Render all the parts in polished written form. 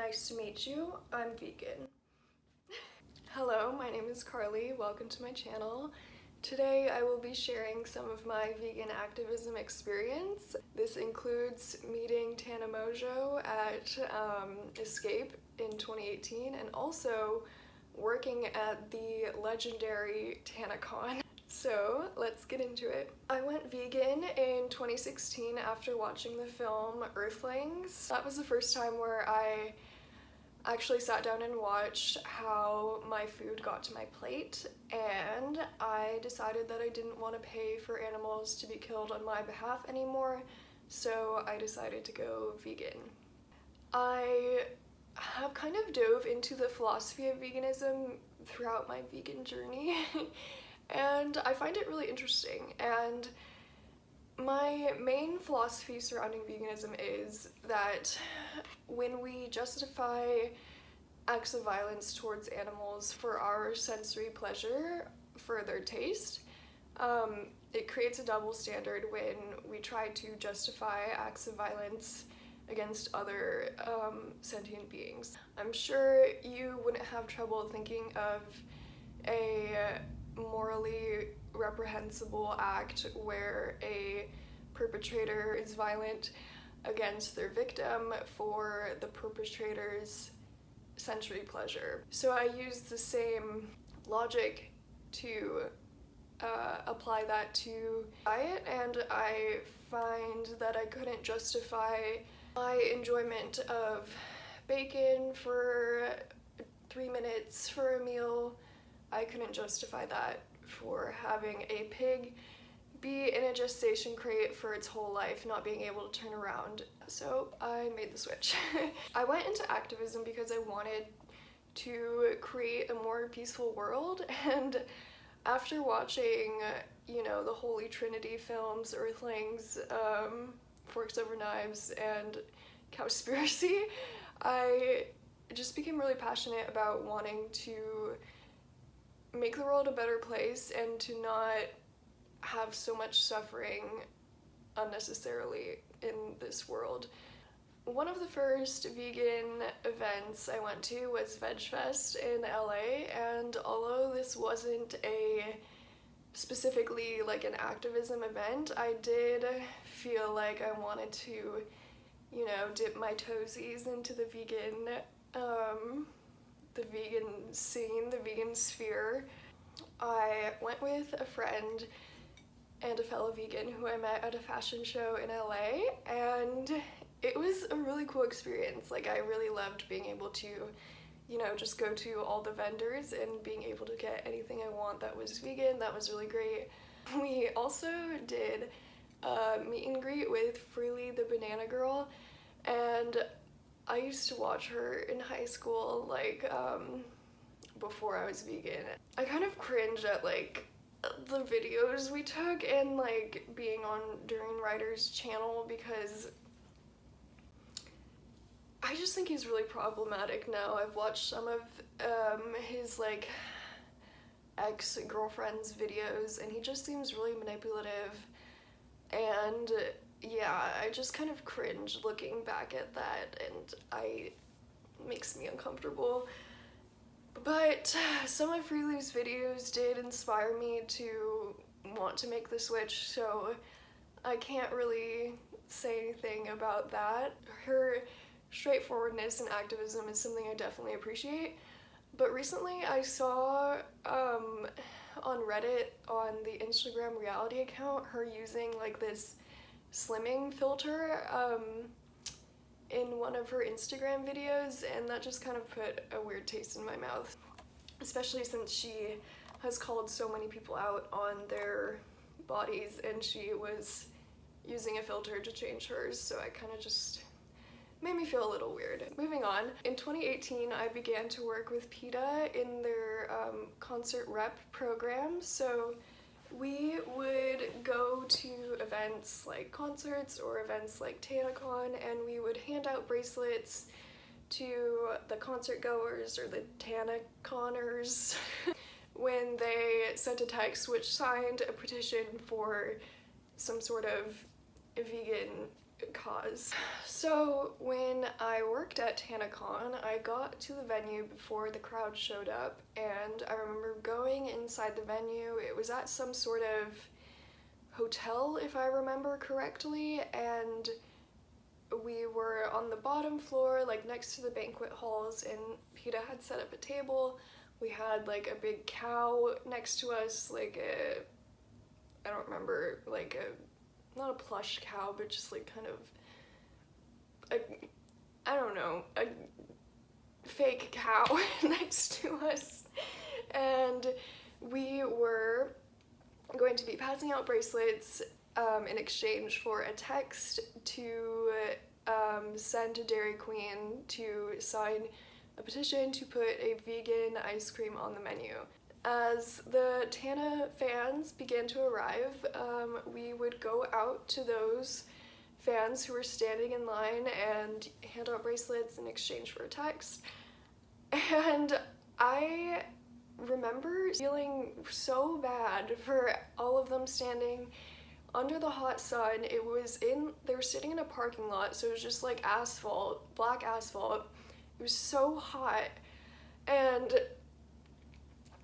nice to meet you. I'm vegan. Hello, my name is Carly. Welcome to my channel. Today I will be sharing some of my vegan activism experience. This includes meeting Tana at Escape in 2018 and also working at the legendary Tanacon. So let's get into it. I went vegan in 2016 after watching the film Earthlings. That was the first time where I actually sat down and watched how my food got to my plate, and I decided that I didn't want to pay for animals to be killed on my behalf anymore, so I decided to go vegan. I have kind of dove into the philosophy of veganism throughout my vegan journey and I find it really interesting, and my main philosophy surrounding veganism is that when we justify acts of violence towards animals for our sensory pleasure, for their taste, it creates a double standard when we try to justify acts of violence against other sentient beings. I'm sure you wouldn't have trouble thinking of a morally reprehensible act where a perpetrator is violent against their victim for the perpetrator's sensory pleasure. So I used the same logic to apply that to diet, and I find that I couldn't justify my enjoyment of bacon for 3 minutes for a meal. I couldn't justify that for having a pig be in a gestation crate for its whole life, not being able to turn around. So I made the switch. I went into activism because I wanted to create a more peaceful world, and after watching, the Holy Trinity films, Earthlings, Forks Over Knives, and Cowspiracy, I just became really passionate about wanting to make the world a better place and to not have so much suffering unnecessarily in this world. One of the first vegan events I went to was Veg Fest in LA, and although this wasn't specifically like an activism event, I did feel like I wanted to, dip my toesies into the vegan scene, the vegan sphere. I went with a friend and a fellow vegan who I met at a fashion show in LA, and it was a really cool experience. Like, I really loved being able to, just go to all the vendors and being able to get anything I want that was vegan. That was really great. We also did a meet and greet with Freelee, the banana girl, and I used to watch her in high school, before I was vegan. I kind of cringe at, the videos we took and, being on Durianrider's channel, because I just think he's really problematic now. I've watched some of his, ex-girlfriend's videos, and he just seems really manipulative, and yeah, I just kind of cringe looking back at that, and it makes me uncomfortable. But some of Freelee's videos did inspire me to want to make the switch, so I can't really say anything about that. Her straightforwardness and activism is something I definitely appreciate. But recently I saw on Reddit, on the Instagram reality account, her using this slimming filter in one of her Instagram videos, and that just kind of put a weird taste in my mouth, especially since she has called so many people out on their bodies and she was using a filter to change hers, so I kind of just made me feel a little weird. Moving on, in 2018 I began to work with PETA in their concert rep program. So we would go to events like concerts or events like Tanacon, and we would hand out bracelets to the concert goers or the Tanaconers when they sent a text which signed a petition for some sort of vegan cause. So when I worked at Tanacon, I got to the venue before the crowd showed up, and I remember going inside the venue. It was at some sort of hotel, if I remember correctly, and we were on the bottom floor, like next to the banquet halls, and PETA had set up a table. We had like a big cow next to us, like I don't remember, like not a plush cow, but just like kind of I don't know, a fake cow next to us. And we were going to be passing out bracelets in exchange for a text to send to Dairy Queen to sign a petition to put a vegan ice cream on the menu. As the Tana fans began to arrive, we would go out to those fans who were standing in line and hand out bracelets in exchange for a text. And I remember feeling so bad for all of them standing under the hot sun. They were sitting in a parking lot, so it was just like asphalt, black asphalt. It was so hot, and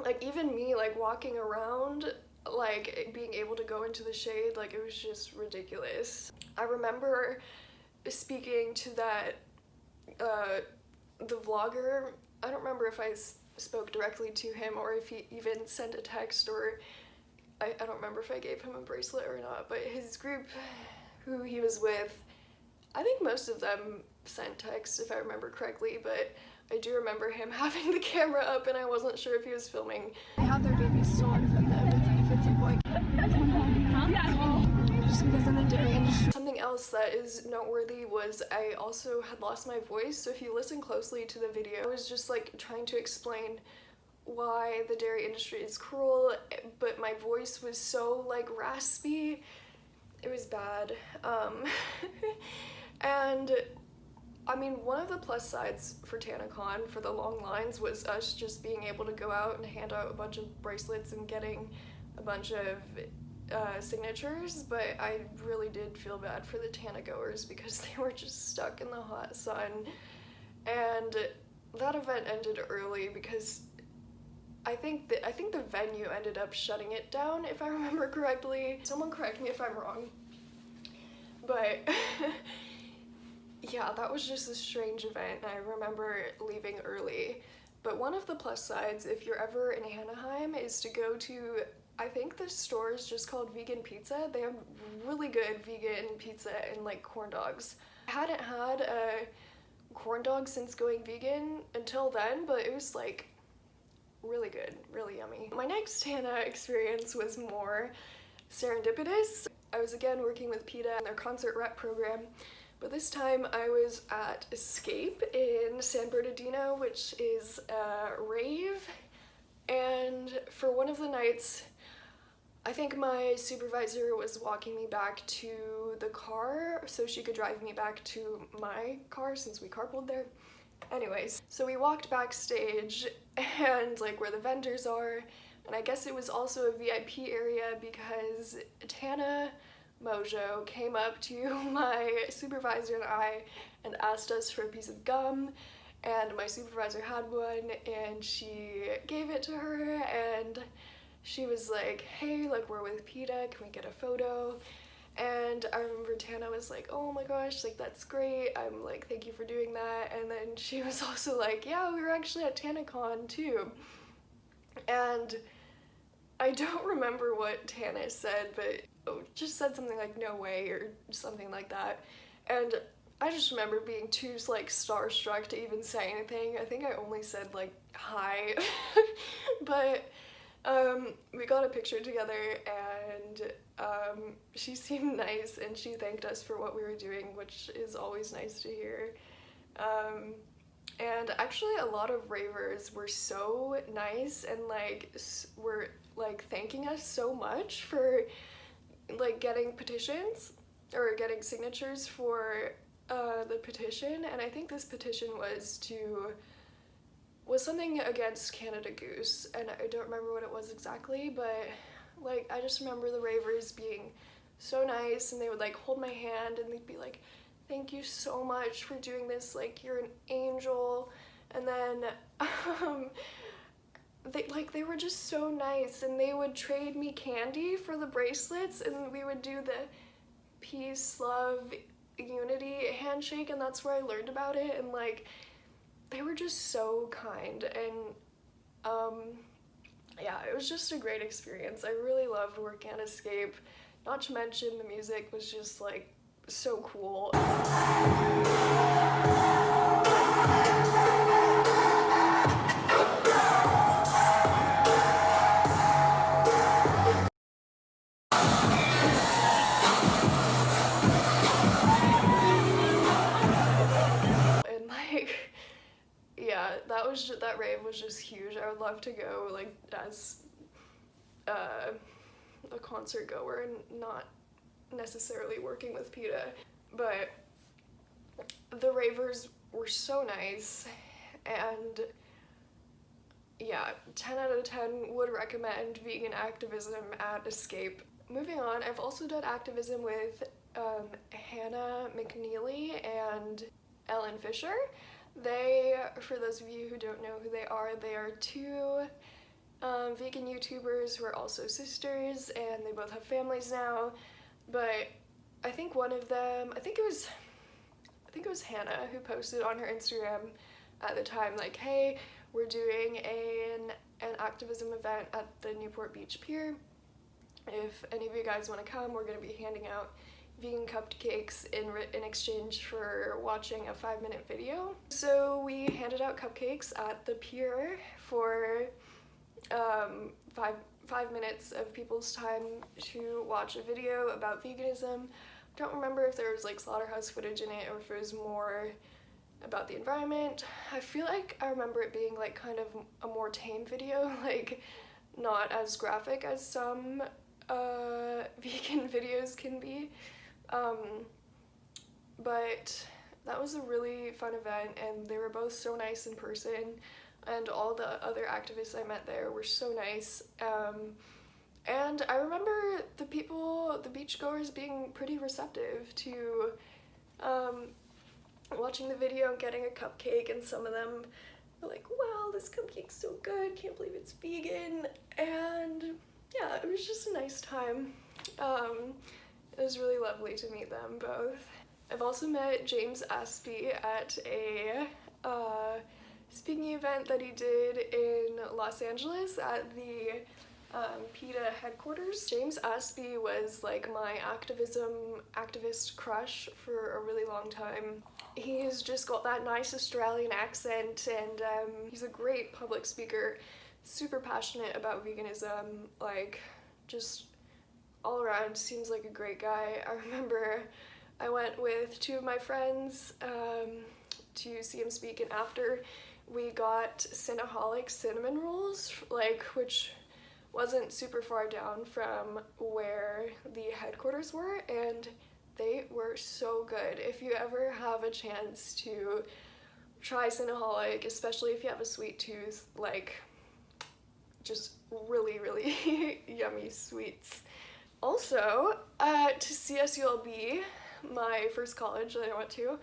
like even me like walking around, like being able to go into the shade, like it was just ridiculous. I remember speaking to that the vlogger. I don't remember if I spoke directly to him or if he even sent a text, or I don't remember if I gave him a bracelet or not, but his group who he was with, I think most of them sent texts if I remember correctly, but I do remember him having the camera up and I wasn't sure if he was filming. They have their baby stolen from them if it's a boy. Just because in the dairy industry. Something else that is noteworthy was I also had lost my voice, so if you listen closely to the video, I was just like trying to explain why the dairy industry is cruel, but my voice was so like raspy. It was bad. And I mean, one of the plus sides for Tanacon for the long lines was us just being able to go out and hand out a bunch of bracelets and getting a bunch of signatures, but I really did feel bad for the Tana goers because they were just stuck in the hot sun. And that event ended early because I think the venue ended up shutting it down, if I remember correctly. Someone correct me if I'm wrong. But yeah, that was just a strange event, and I remember leaving early. But one of the plus sides, if you're ever in Anaheim, is to go to, I think the store is just called Vegan Pizza. They have really good vegan pizza and like corn dogs. I hadn't had a corn dog since going vegan until then, but it was like really good, really yummy. My next Tana experience was more serendipitous. I was again working with PETA and their concert rep program, but this time I was at Escape in San Bernardino, which is a rave, and for one of the nights, I think my supervisor was walking me back to the car so she could drive me back to my car since we carpooled there. Anyways, so we walked backstage and like where the vendors are, and I guess it was also a VIP area because Tana Mojo came up to my supervisor and I and asked us for a piece of gum, and my supervisor had one and she gave it to her, and she was like, hey, like we're with PETA, can we get a photo? And I remember Tana was like, oh my gosh, like that's great, I'm like, thank you for doing that. And then she was also like, yeah, we were actually at Tanacon too. And I don't remember what Tana said, but just said something like no way or something like that. And I just remember being too like starstruck to even say anything. I think I only said like hi. But we got a picture together, and she seemed nice and she thanked us for what we were doing, which is always nice to hear. And actually a lot of ravers were so nice and like were like thanking us so much for like getting petitions or getting signatures for the petition. And I think this petition was something against Canada Goose, and I don't remember what it was exactly, but like I just remember the ravers being so nice, and they would like hold my hand and they'd be like, thank you so much for doing this, like you're an angel. And then they were just so nice, and they would trade me candy for the bracelets, and we would do the peace, love, unity handshake, and that's where I learned about it. And like they were just so kind, and yeah, it was just a great experience. I really loved working at Escape, not to mention the music was just like so cool. That rave was just huge. I would love to go like as a concert goer and not necessarily working with PETA, but the ravers were so nice, and yeah, 10 out of 10 would recommend vegan activism at Escape. Moving on, I've also done activism with Hanna, McNeely, and Ellen Fisher. They, for those of you who don't know who they are two vegan YouTubers who are also sisters, and they both have families now. But I think one of them, I think it was Hanna who posted on her Instagram at the time like, hey, we're doing an activism event at the Newport Beach Pier. If any of you guys want to come, we're going to be handing out vegan cupcakes in exchange for watching a 5-minute video. So we handed out cupcakes at the pier for 5 minutes of people's time to watch a video about veganism. I don't remember if there was like slaughterhouse footage in it or if it was more about the environment. I feel like I remember it being like kind of a more tame video, like not as graphic as some vegan videos can be. But that was a really fun event, and they were both so nice in person, and all the other activists I met there were so nice. And I remember the beachgoers being pretty receptive to watching the video and getting a cupcake, and some of them were like, wow, this cupcake's so good, can't believe it's vegan. And yeah, it was just a nice time. It was really lovely to meet them both. I've also met James Aspey at a speaking event that he did in Los Angeles at the PETA headquarters. James Aspey was like my activist crush for a really long time. He's just got that nice Australian accent, and he's a great public speaker, super passionate about veganism, like just all around seems like a great guy. I remember I went with 2 of my friends to see him speak, and after we got Cinnaholic cinnamon rolls, like, which wasn't super far down from where the headquarters were, and they were so good. If you ever have a chance to try Cinnaholic, especially if you have a sweet tooth, like, just really, really yummy sweets. Also, at CSULB, my first college that I went to,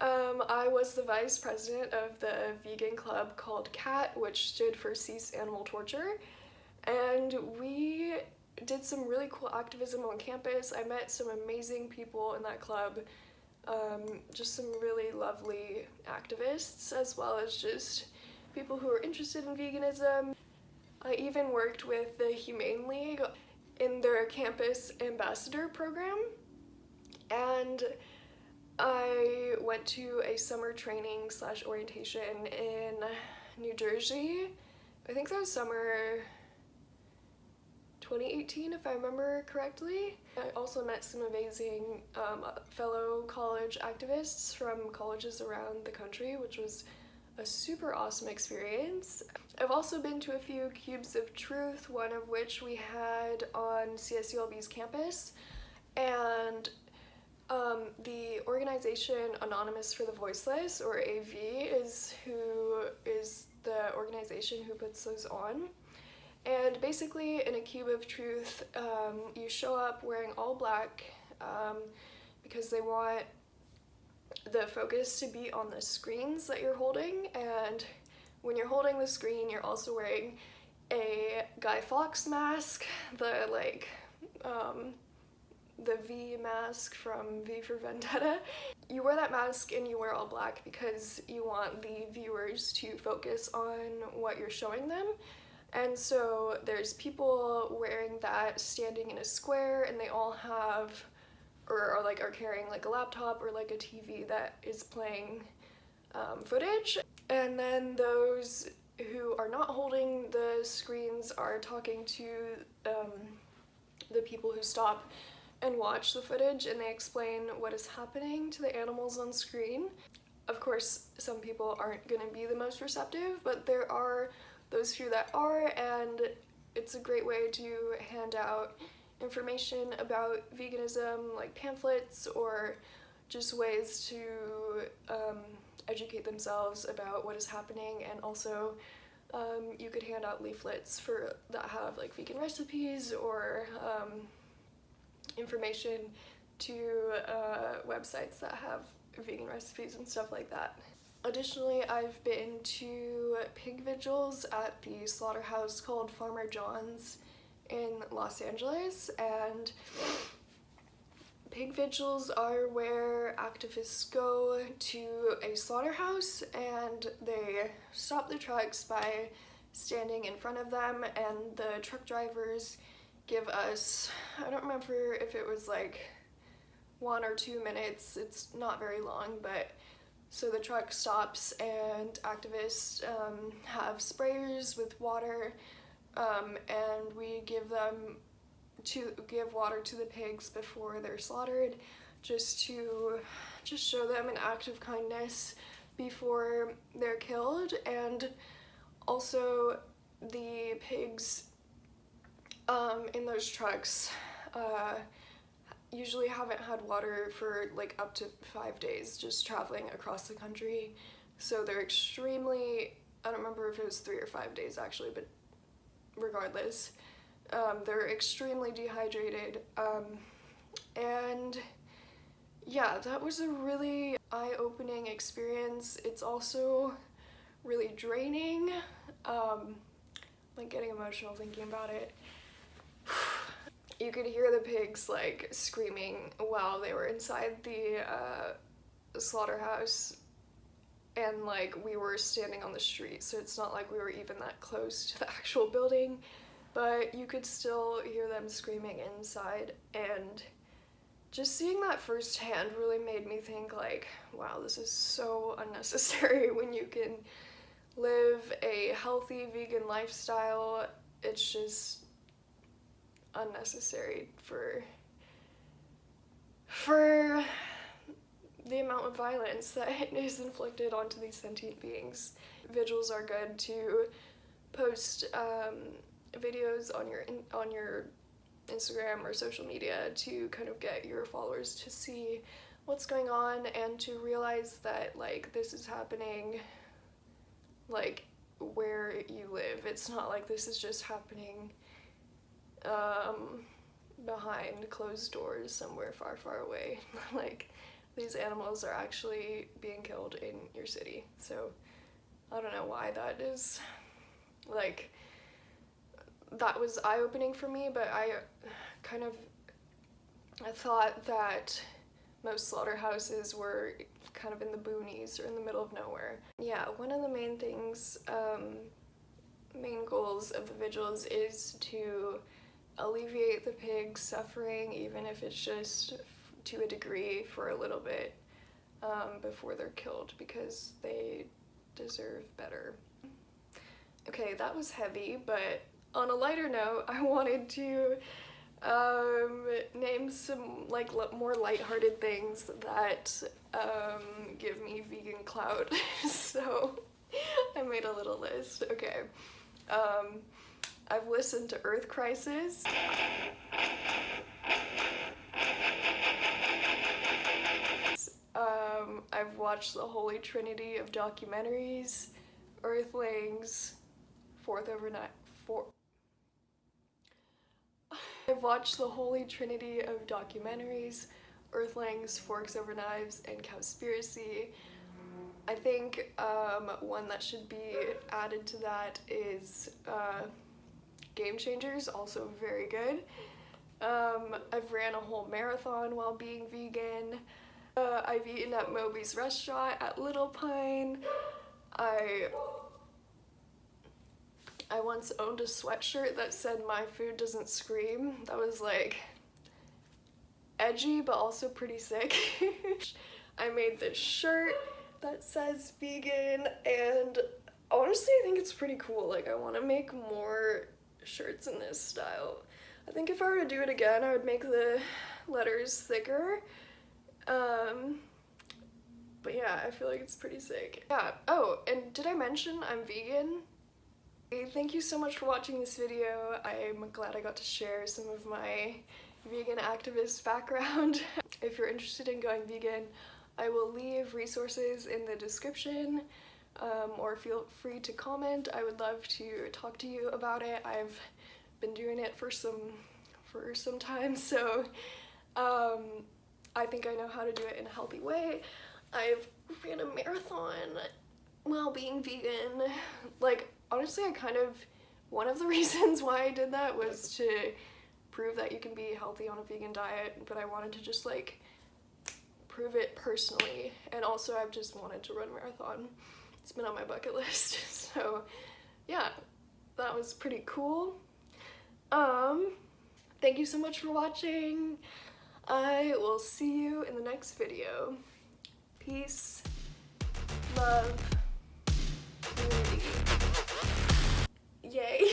I was the vice president of the vegan club called CAT, which stood for Cease Animal Torture, and we did some really cool activism on campus. I met some amazing people in that club, just some really lovely activists, as well as just people who are interested in veganism. I even worked with the Humane League in their campus ambassador program, and I went to a summer training / orientation in New Jersey. I think that was summer 2018, if I remember correctly. I also met some amazing fellow college activists from colleges around the country, which was a super awesome experience. I've also been to a few Cubes of Truth, one of which we had on CSULB's campus, and the organization Anonymous for the Voiceless, or AV, is the organization who puts those on. And basically, in a cube of truth, you show up wearing all black because they want the focus to be on the screens that you're holding, and when you're holding the screen, you're also wearing a Guy Fawkes mask, the V mask from V for Vendetta. You wear that mask and you wear all black because you want the viewers to focus on what you're showing them. And so there's people wearing that standing in a square, and they all have or are carrying like a laptop or like a TV that is playing footage. And then those who are not holding the screens are talking to the people who stop and watch the footage, and they explain what is happening to the animals on screen. Of course, some people aren't going to be the most receptive, but there are those few that are, and it's a great way to hand out information about veganism, like pamphlets, or just ways to educate themselves about what is happening. And also you could hand out leaflets that have like vegan recipes or information to websites that have vegan recipes and stuff like that. Additionally, I've been to pig vigils at the slaughterhouse called Farmer John's in Los Angeles, and pig vigils are where activists go to a slaughterhouse and they stop the trucks by standing in front of them, and the truck drivers give us, I don't remember if it was like 1 or 2 minutes, it's not very long, but so the truck stops and activists have sprayers with water, and we give water to the pigs before they're slaughtered, just to show them an act of kindness before they're killed. And also the pigs in those trucks usually haven't had water for like up to 5 days, just traveling across the country. So they're extremely, I don't remember if it was 3 or 5 days actually, but regardless, they're extremely dehydrated. And yeah, that was a really eye-opening experience. It's also really draining. Like getting emotional thinking about it. You could hear the pigs like screaming while they were inside the slaughterhouse, and like we were standing on the street, so it's not like we were even that close to the actual building, but you could still hear them screaming inside. And just seeing that firsthand really made me think like, wow, this is so unnecessary when you can live a healthy vegan lifestyle. It's just unnecessary for the amount of violence that is inflicted onto these sentient beings. Vigils are good to post videos on your Instagram or social media to kind of get your followers to see what's going on and to realize that like this is happening like where you live. It's not like this is just happening behind closed doors somewhere far, far away. Like these animals are actually being killed in your city. So I don't know why that is, like, that was eye-opening for me, but I thought that most slaughterhouses were kind of in the boonies or in the middle of nowhere. Yeah, one of the main things, main goals of the vigils is to alleviate the pigs' suffering, even if it's just to a degree for a little bit, before they're killed, because they deserve better. Okay, that was heavy, but on a lighter note, I wanted to name some like more lighthearted things that give me vegan clout. So I made a little list. Okay, I've listened to Earth Crisis. I've watched the holy trinity of documentaries: Earthlings, Fourth I've watched the holy trinity of documentaries, Earthlings, Forks Over Knives, and Cowspiracy. I think one that should be added to that is Game Changers, also very good. I've ran a whole marathon while being vegan. I've eaten at Moby's restaurant at Little Pine. I once owned a sweatshirt that said "My food doesn't scream." That was like edgy but also pretty sick. I made this shirt that says vegan, and honestly I think it's pretty cool. Like, I want to make more shirts in this style. I think if I were to do it again, I would make the letters thicker. But yeah, I feel like it's pretty sick. Yeah, oh, and did I mention I'm vegan? Thank you so much for watching this video. I'm glad I got to share some of my vegan activist background. If you're interested in going vegan, I will leave resources in the description, or feel free to comment. I would love to talk to you about it. I've been doing it for some time, so I think I know how to do it in a healthy way. I've ran a marathon while being vegan. Like, honestly, one of the reasons why I did that was to prove that you can be healthy on a vegan diet, but I wanted to just like prove it personally, and also I've just wanted to run a marathon. It's been on my bucket list. So yeah, that was pretty cool. Thank you so much for watching. I will see you in the next video. Peace, love, unity. Yay.